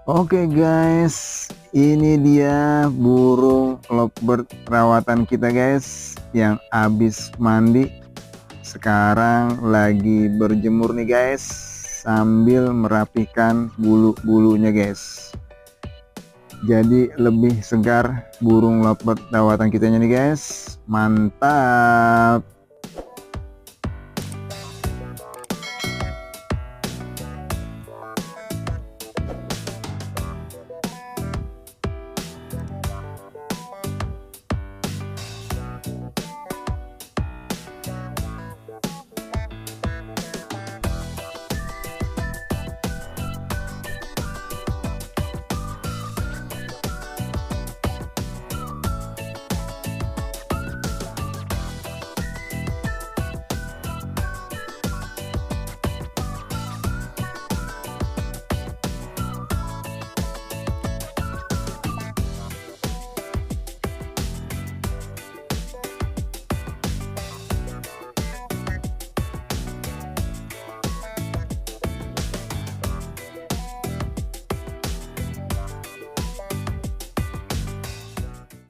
Oke guys, ini dia burung lovebird perawatan kita guys, yang habis mandi. Sekarang lagi berjemur nih guys, sambil merapikan bulu-bulunya guys. Jadi lebih segar burung lovebird perawatan kita nih guys. Mantap.